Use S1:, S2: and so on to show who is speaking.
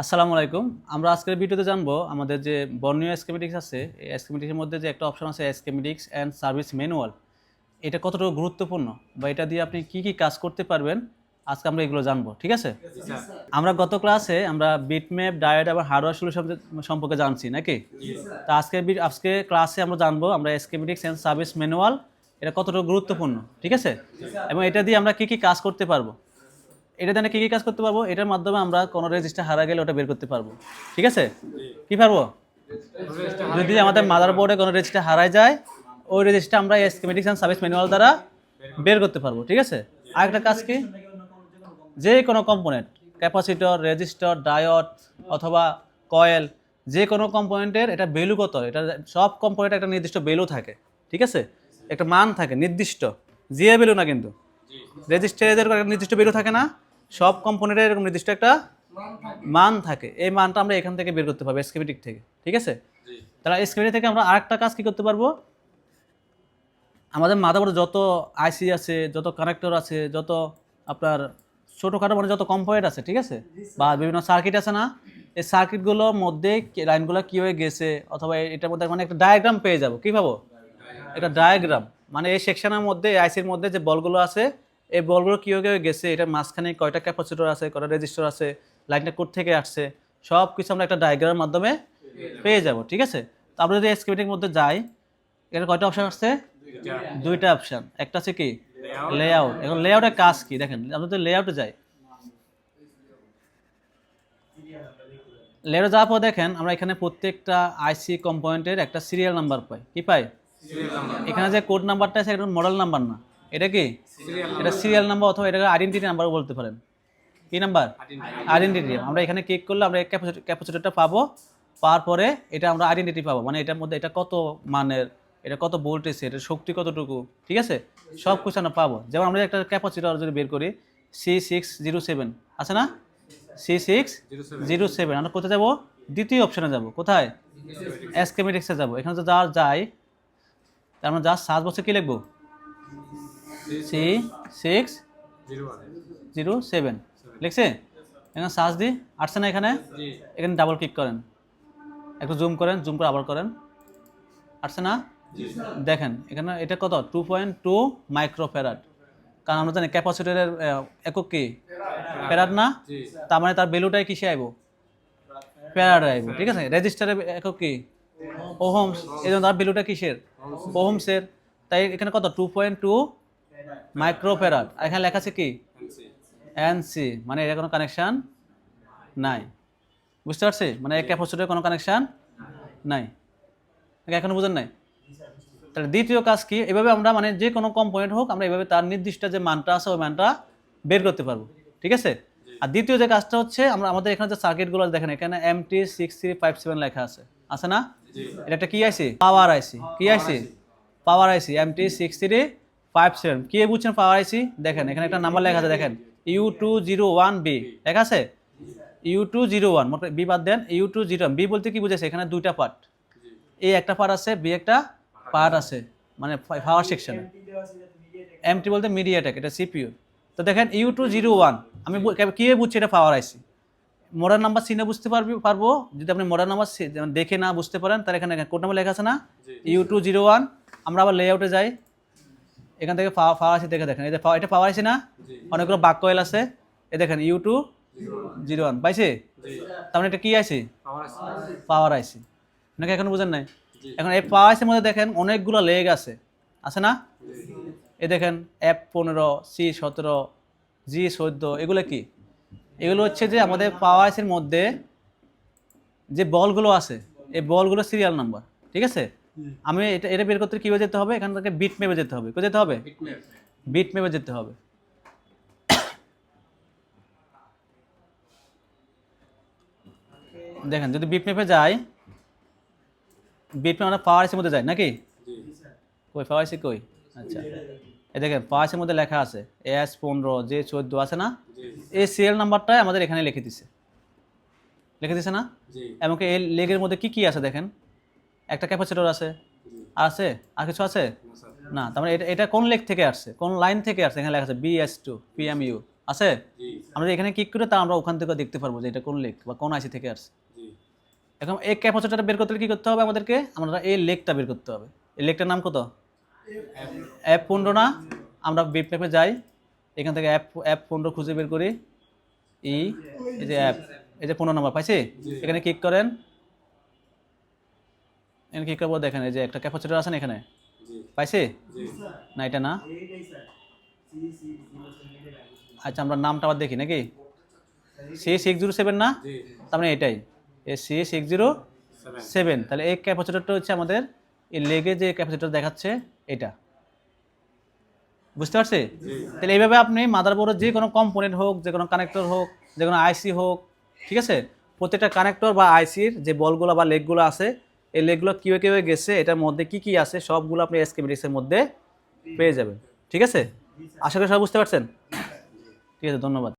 S1: আসসালামু আলাইকুম। আমরা আজকের ভিডিওতে জানবো আমাদের যে বর্ণীয় স্কিমেটিক্স আছে, এই স্কিমেটিক্সের মধ্যে যে একটা অপশন আছে স্কিমেটিক্স অ্যান্ড সার্ভিস ম্যানুয়াল, এটা কতটুকু গুরুত্বপূর্ণ বা এটা দিয়ে আপনি কি কি কাজ করতে পারবেন, আজকে আমরা এগুলো জানবো। ঠিক আছে? আমরা গত ক্লাসে আমরা বিটম্যাপ, ডায়েট এবং হার্ডওয়্যার সলিউশন সম্পর্কে জানছি নাকি? তা আজকে ক্লাসে আমরা জানবো আমরা স্কিমেটিক্স অ্যান্ড সার্ভিস ম্যানুয়াল এটা কতটুকু গুরুত্বপূর্ণ। ঠিক আছে? এবং এটা দিয়ে আমরা কি কি কাজ করতে পারবো, এটা দিয়ে কি কি কাজ করতে পারবো, এটার মাধ্যমে আমরা কোনো রেজিস্টার হারা গেলে ওটা বের করতে পারবো। ঠিক আছে? কি পারবো? যদি আমাদের মাদারবোর্ডে কোনো রেজিস্টার হারায় যায়, ওই রেজিস্টার আমরা স্কিমেটিক্স এন্ড সার্ভিস ম্যানুয়াল দ্বারা বের করতে পারবো। ঠিক আছে? আরেকটা কাজ কি, যে কোনো কম্পোনেন্ট, ক্যাপাসিটর, রেজিস্টার, ডায়োড অথবা কয়েল, যে কোনো কম্পোনেন্টের এটা ভ্যালু কত, এটা সব কম্পোনেন্টের একটা নির্দিষ্ট ভ্যালু থাকে। ঠিক আছে? একটা মান থাকে নির্দিষ্ট, জিএ ভ্যালু না কিন্তু। রেজিস্টারের একটা নির্দিষ্ট ভ্যালু থাকে না, সব কম্পোনেন্টের এরকম নির্দিষ্ট একটা মান থাকে। এই মানটা আমরা এখান থেকে বের করতে পারবো স্কিমেটিক থেকে। ঠিক আছে? তাহলে স্কিমেটিক থেকে আমরা আরেকটা কাজ কি করতে পারবো, আমাদের মাদারবোর্ডে যত আইসি আছে, যত কানেক্টর আছে, যত আপনার ছোটোখাটো মানে যত কম্পোনেন্ট আছে, ঠিক আছে, বা বিভিন্ন সার্কিট আছে না, এই সার্কিটগুলোর মধ্যে লাইনগুলো কী হয়ে গেছে অথবা এটার মধ্যে মানে একটা ডায়াগ্রাম পেয়ে যাবো। কী পাবো? এটা ডায়াগ্রাম, মানে এই সেকশনের মধ্যে আইসির মধ্যে যে বলগুলো আছে, এই বলগুলো কী হয়ে গেছে, এটার মাঝখানে কয়টা ক্যাপাসিটর আছে, কয়টা রেজিস্টার আছে, লাইনটা কোথা থেকে আসছে, সব কিছু আমরা একটা ডায়াগ্রামের মাধ্যমে পেয়ে যাব। ঠিক আছে? তো আমরা যদি স্কিমেটিকের মধ্যে যাই, এখানে কয়টা অপশন আসছে? দুইটা অপশন। একটা আছে কি লেআউট। এখন লেআউটের কাজ কি দেখেন, আমরা যদি লেআউটে যাই, লেআউটে যাওয়ার পর দেখেন আমরা এখানে প্রত্যেকটা আইসি কম্পোনেন্টের একটা সিরিয়াল নাম্বার পাই। কি পাই? এখানে যে কোড নাম্বারটা আছে এটা মডেল নাম্বার না, এটা কি, এটা সিরিয়াল নাম্বার অথবা এটাকে আইডেন্টিটি নাম্বারও বলতে পারেন। কি নাম্বার? আইডেন্টিটি। আমরা এখানে ক্লিক করলে আমরা ক্যাপাসিটরটা পাবো, পাওয়ার পরে এটা আমরা আইডেন্টিটি পাবো, মানে এটার মধ্যে এটা কত মানের, এটা কত ভোল্টেজ, এটা শক্তি কতটুকু, ঠিক আছে, সব কিছু আমরা পাবো। যেমন আমরা একটা ক্যাপাসিটর যদি বের করি, C607 আছে না, C607, আমরা কোথায় যাবো? দ্বিতীয় অপশনে যাব। কোথায়? স্কিমেটিক্সে যাব। এখানে তো যার যাই, তার মানে যার সার্চ বক্সে কি লিখবো? C607 লিখছে। এখানে সার্চ দিই, আসছে না এখানে? এখানে ডাবল ক্লিক করেন, একটু জুম করেন, জুম করে আবার করেন, আসছে না? দেখেন এখানে এটা কত, 2.2 মাইক্রোফ্যারাড। কারণ আমরা জানি ক্যাপাসিটরের একক কি, ফ্যারাড না? তার মানে তার ভ্যালুটাই কিসে আইব? ফ্যারাড আইব। ঠিক আছে? রেজিস্টারের একক কি, ওহমস, এই জন্য তার ভ্যালুটা কিসের? ওহমসের। তাই এখানে কত, 2.2 মাইক্রোফ্যারাড। আর এখানে লেখা আছে কি এনসি, মানে এর কোনো কানেকশন নাই। বুঝতে পারছি? মানে ক্যাপাসিটরের কোনো কানেকশন নাই। এখনো বুঝেন নাই? তাহলে দ্বিতীয় কাজ কি, এভাবে আমরা মানে যে কোনো কম্পোনেন্ট হোক আমরা এভাবে তার নির্দিষ্ট যে মানটা আছে ওই মানটা বের করতে পারবো। ঠিক আছে? আর দ্বিতীয় যে কাজটা হচ্ছে, আমরা আমাদের এখানে যে সার্কিটগুলো দেখেন, এখানে MT6357 লেখা আছে, আছে না? এটা একটা কি আইসি? পাওয়ার আইসি। কি আইসি? পাওয়ার আইসি MT6357। কি বুঝছেন পাওয়ার আইসি? দেখেন এখানে একটা নাম্বার লেখা আছে, দেখেন U201B লেখা আছে। U201 বি বাদ দেন, U201 বি বলতে কি বুঝেছে? এখানে দুইটা পার্ট, এ একটা পার্ট আছে, বি একটা পার্ট আছে, মানে পাওয়ার সেকশনে। এমটি বলতে মিডিয়াটেক, এটা সিপিইউ। তো দেখেন U201 আমি কীভাবে বুঝছি এটা পাওয়ার আইসি? মডেল নাম্বার চিনে বুঝতে পারবো। যদি আপনি মডেল নাম্বার দেখে না বুঝতে পারেন, তাহলে এখানে কোড নাম্বার লেখা আছে না, U201। আমরা আবার লেআউটে যাই, এখান থেকে পাওয়ার আইসি দেখে দেখেন, এটা পাওয়ার আইসি না, অনেকগুলো বাক কয়েল আছে, এ দেখেন U201 পাইছে। তার মানে এটা কি আইসি? পাওয়ার আইসি। নাকি এখন বুঝেন নাই? এখন এই পাওয়ার আইসির মধ্যে দেখেন অনেকগুলো লেগ আছে না? এ দেখেন F15, C17, G14, এগুলো কি? এগুলো হচ্ছে যে আমাদের পাওয়ার আইসির মধ্যে যে বলগুলো আছে, এই বলগুলো সিরিয়াল নাম্বার। ঠিক আছে? আমি এটা বের করতে কীভাবে যেতে হবে? এখান থেকে বিট মেপে যেতে হবে। কোথায় যেতে হবে? বিট মেপে যেতে হবে। দেখেন যদি বিট মেপে যাই, বিট মেপে আমরা পাওয়ার আইসির মধ্যে যাই নাকি? কই পাওয়ার আইসি কই? আচ্ছা, এই দেখেন পাওয়ার আইসির মধ্যে লেখা আছে S15, J14 আছে না? এই সিরিয়াল নাম্বারটাই আমাদের এখানে লিখে দিছে না? এমনকি এই লেগের মধ্যে কি কি আছে দেখেন, একটা ক্যাপাসিটর আছে, আর কিছু আছে না? তার মানে এটা কোন লেগ থেকে আসছে, কোন লাইন থেকে আসছে? এখানে লেখা আছে BS2 PMU আছে। আমরা এখানে ক্লিক করে তা আমরা ওখান থেকে দেখতে পারবো যে এটা কোন লেগ বা কোন আইসি থেকে আসছে। এখন এই ক্যাপাসিটরটা বের করতে হলে কি করতে হবে আমাদেরকে? আমরা এই লেগটা বের করতে হবে। এই লেগটার নাম কত? F15 না? আমরা বিটম্যাপে যাই, এখান থেকে F15 খুঁজে বের করি। এই যে এই যে 15 নম্বর পাইছি, এখানে ক্লিক করেন। এখানে ক্লিক করবো, দেখেন এই যে একটা ক্যাপাসিটর আছে না এখানে, পাইছি না? এটা না, আচ্ছা আমরা নামটা আবার দেখি নাকি, C607 না? তার মানে এটাই C607। তাহলে এই ক্যাপাসিটরটা হচ্ছে আমাদের এই লেগে যে ক্যাপাসিটর দেখাচ্ছে এটা, বুঝতে পারছি? তাহলে এইভাবে আপনি মাদারবোর্ডের যে কোনো কম্পোনেন্ট হোক, যে কোনো কানেক্টর হোক, যে কোনো আইসি হোক, ঠিক আছে, প্রত্যেকটা কানেক্টর বা আইসির যে বলগুলো বা লেগগুলো আছে, এই লেগগুলো কীভাবে কীভাবে গেছে, এটার মধ্যে কি কি আছে সবগুলো আপনি স্কিমেটিক্সের মধ্যে পেয়ে যাবেন। ঠিক আছে, আশা করি সবাই বুঝতে পারছেন। ঠিক আছে, ধন্যবাদ।